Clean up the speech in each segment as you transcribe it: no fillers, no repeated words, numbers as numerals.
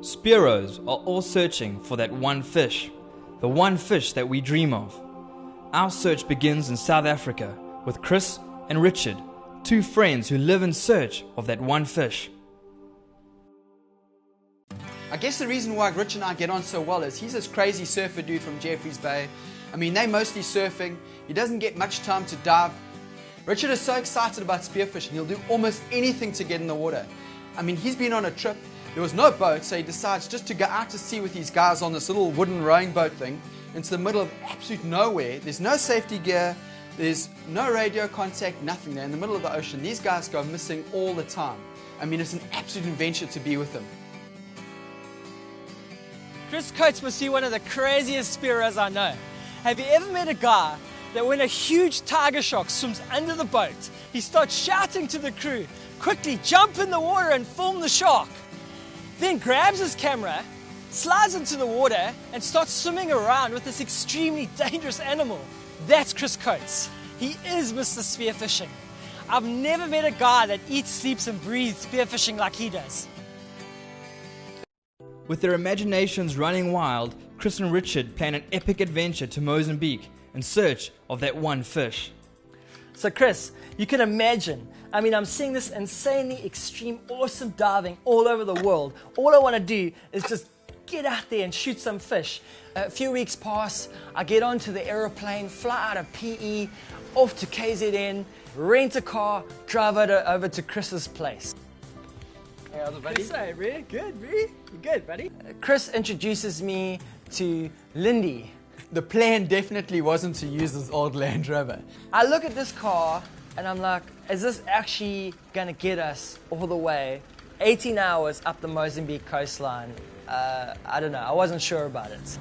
Spearos are all searching for that one fish, the one fish that we dream of. Our search begins in South Africa with Chris and Richard, two friends who live in search of that one fish. I guess the reason why Rich and I get on so well is he's this crazy surfer dude from Jeffreys Bay. I mean, they're mostly surfing. He doesn't get much time to dive. Richard is so excited about spearfishing, he'll do almost anything to get in the water. I mean, he's been on a trip. There was no boat, so he decides just to go out to sea with these guys on this little wooden rowing boat thing into the middle of absolute nowhere. There's no safety gear, there's no radio contact, nothing. They're in the middle of the ocean. These guys go missing all the time. I mean, it's an absolute adventure to be with them. Chris Coates must be one of the craziest spearers I know. Have you ever met a guy that when a huge tiger shark swims under the boat, he starts shouting to the crew, quickly jump in the water and film the shark? Then grabs his camera, slides into the water and starts swimming around with this extremely dangerous animal. That's Chris Coates. He is Mr. Spearfishing. I've never met a guy that eats, sleeps and breathes spearfishing like he does. With their imaginations running wild, Chris and Richard plan an epic adventure to Mozambique in search of that one fish. So Chris, you can imagine, I mean, I'm seeing this insanely extreme, awesome diving all over the world. All I want to do is just get out there and shoot some fish. A few weeks pass, I get onto the aeroplane, fly out of PE, off to KZN, rent a car, drive over to Chris's place. Hey, how's it, buddy? Hey, Bree. Good, Bree. You good, buddy? Chris introduces me to Lindy. The plan definitely wasn't to use this old Land Rover. I look at this car and I'm like, is this actually going to get us all the way 18 hours up the Mozambique coastline? I don't know, I wasn't sure about it.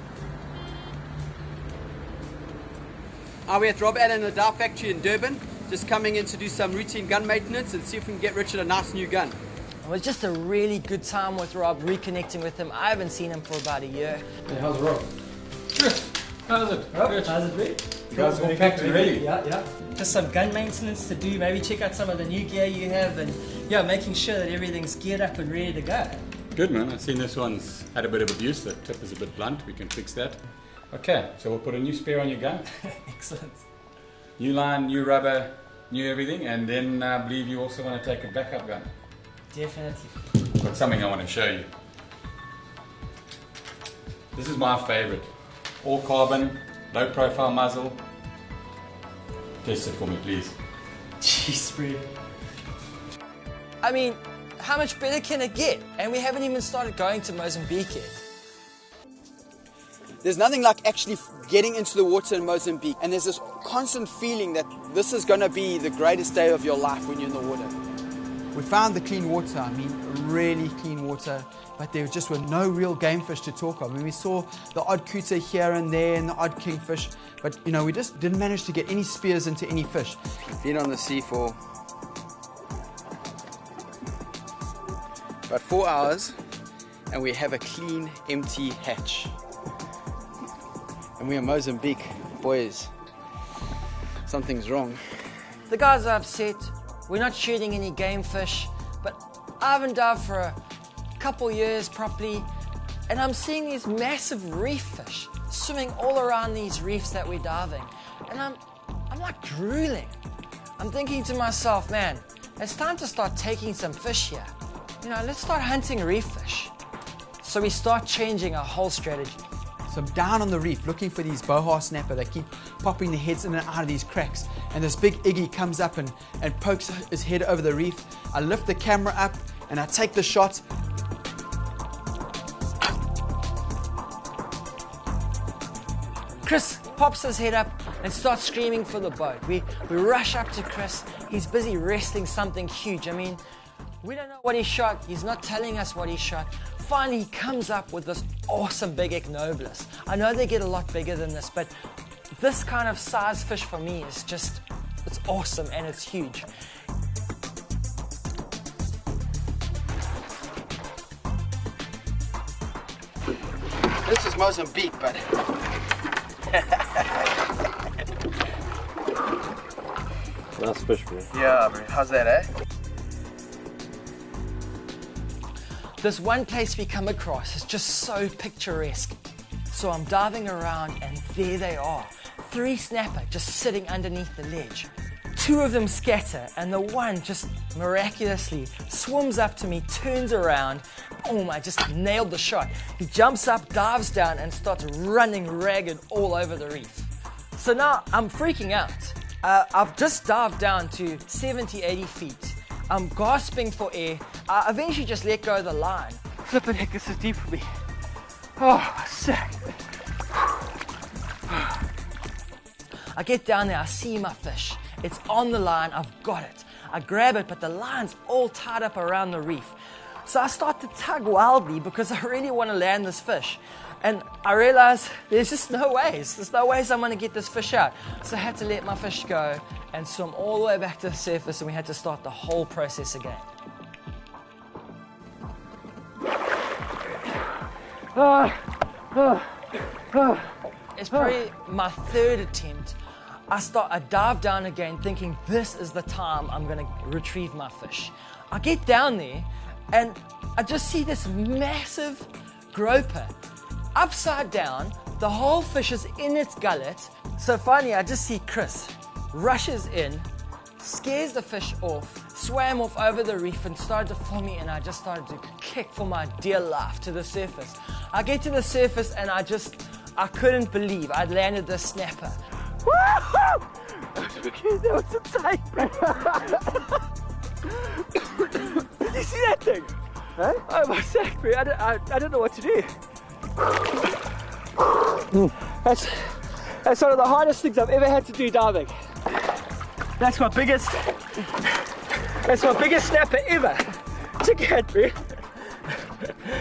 We're at Rob Allen, the dive factory in Durban, just coming in to do some routine gun maintenance and see if we can get Richard a nice new gun. It was just a really good time with Rob, reconnecting with him. I haven't seen him for about a year. Hey, how's Rob? Chris, how's it? Rob, Good. how's it been? You guys all packed and ready? Yeah. Just some gun maintenance to do, maybe check out some of the new gear you have and yeah, making sure that everything's geared up and ready to go. Good, man. I've seen this one's had a bit of abuse. The tip is a bit blunt. We can fix that. Okay, so we'll put a new spear on your gun. Excellent. New line, new rubber, new everything, and then I believe you also want to take a backup gun. Definitely. I've got something I want to show you. This is my favorite. All carbon, low profile muzzle. Test it for me, please. Jeez, Bree. I mean, how much better can it get? And we haven't even started going to Mozambique yet. There's nothing like actually getting into the water in Mozambique, and there's this constant feeling that this is going to be the greatest day of your life when you're in the water. We found the clean water, I mean really clean water, but there just were no real game fish to talk of. I mean, we saw the odd cooter here and there and the odd kingfish, but you know, we just didn't manage to get any spears into any fish. Been on the sea for about 4 hours and we have a clean, empty hatch. And we're in Mozambique, boys. Something's wrong. The guys are upset. We're not shooting any game fish, but I haven't dived for a couple years properly, and I'm seeing these massive reef fish swimming all around these reefs that we're diving, and I'm like drooling. I'm thinking to myself, man, it's time to start taking some fish here. You know, let's start hunting reef fish. So we start changing our whole strategy. So I'm down on the reef looking for these boha snapper. They keep popping their heads in and out of these cracks. And this big Iggy comes up and pokes his head over the reef. I lift the camera up and I take the shot. Chris pops his head up and starts screaming for the boat. We rush up to Chris. He's busy wresting something huge. I mean, we don't know what he shot. He's not telling us what he shot. Finally, he comes up with this awesome big Ichnoblus. I know they get a lot bigger than this, but this kind of size fish for me is just, it's awesome and it's huge. This is Mozambique, but nice fish, bro. yeah, bro. How's that, eh? This one place we come across is just so picturesque. So I'm diving around and there they are. 3 snapper just sitting underneath the ledge. 2 of them scatter and the one just miraculously swims up to me, turns around. Boom, I just nailed the shot. He jumps up, dives down and starts running ragged all over the reef. So now I'm freaking out. I've just dived down to 70, 80 feet. I'm gasping for air. I eventually just let go of the line. Flippin' heck, this is deep for me. Oh, sick. I get down there, I see my fish. It's on the line, I've got it. I grab it, but the line's all tied up around the reef. So I start to tug wildly because I really want to land this fish. And I realize there's just no ways. There's no ways I'm going to get this fish out. So I had to let my fish go and swim all the way back to the surface, and we had to start the whole process again. It's probably my 3rd attempt. I dive down again thinking this is the time I'm going to retrieve my fish. I get down there and I just see this massive groper. Upside down, the whole fish is in its gullet. So finally I just see Chris rushes in, scares the fish off, swam off over the reef and started to follow me, and I just started to kick for my dear life to the surface. I get to the surface and I couldn't believe I'd landed this snapper. Woo-hoo! That was so tight. Did you see that thing? Huh? Oh my sack, man. I don't know what to do. That's one of the hardest things I've ever had to do diving. That's my biggest snapper ever. Check it out, bro.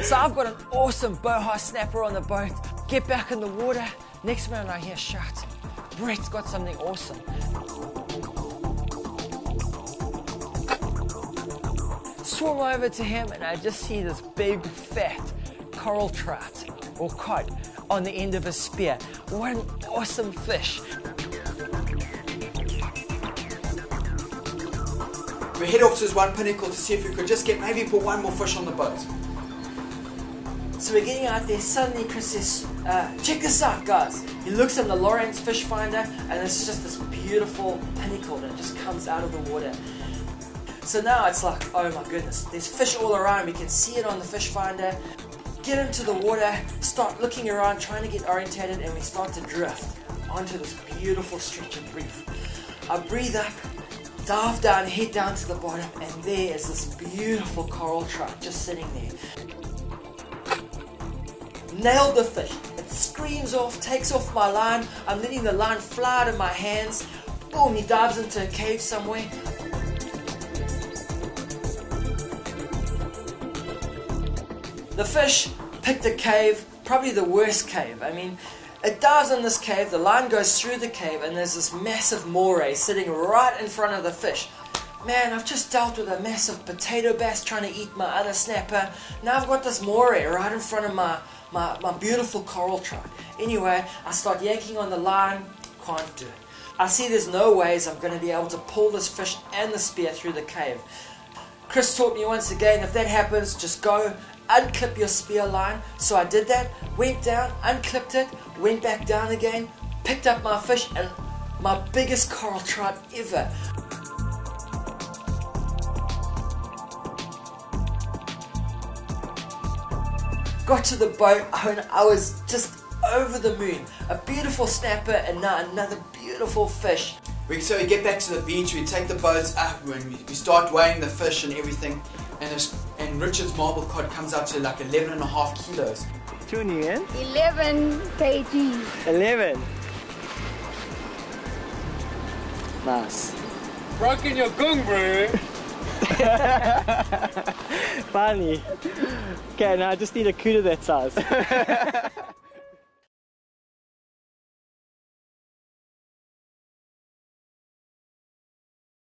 So I've got an awesome boha snapper on the boat. Get back in the water. Next minute I hear shouting. Brett's got something awesome. Swim over to him and I just see this big fat coral trout or cod on the end of a spear. What an awesome fish. We head off to this one pinnacle to see if we could just maybe put one more fish on the boat. So we're getting out there, suddenly Chris says, check this out guys. He looks in the Lawrence fish finder and it's just this beautiful pinnacle that just comes out of the water. So now it's like, oh my goodness, there's fish all around, we can see it on the fish finder. Get into the water, start looking around, trying to get orientated, and we start to drift onto this beautiful stretch of reef. I breathe up, dive down, head down to the bottom, and there is this beautiful coral trout just sitting there. Nailed the fish. It screams off, takes off my line. I'm letting the line fly out of my hands. Boom, he dives into a cave somewhere. The fish picked a cave, probably the worst cave. I mean, it dives in this cave, the line goes through the cave, and there's this massive moray sitting right in front of the fish. Man, I've just dealt with a massive potato bass trying to eat my other snapper. Now I've got this moray right in front of my beautiful coral trout. Anyway, I start yanking on the line, can't do it. I see there's no ways I'm going to be able to pull this fish and the spear through the cave. Chris taught me once again, if that happens, just go unclip your spear line. So I did that, went down, unclipped it, went back down again, picked up my fish and my biggest coral trout ever. Got to the boat and I was just over the moon. A beautiful snapper and now another beautiful fish. So we get back to the beach, we take the boats up, and we start weighing the fish and everything, and Richard's marble cod comes out to like 11.5 kilos. Tuning in? 11 kg. 11. Nice. Broken your gung, bro. Finally. Okay, now I just need a cooter that size.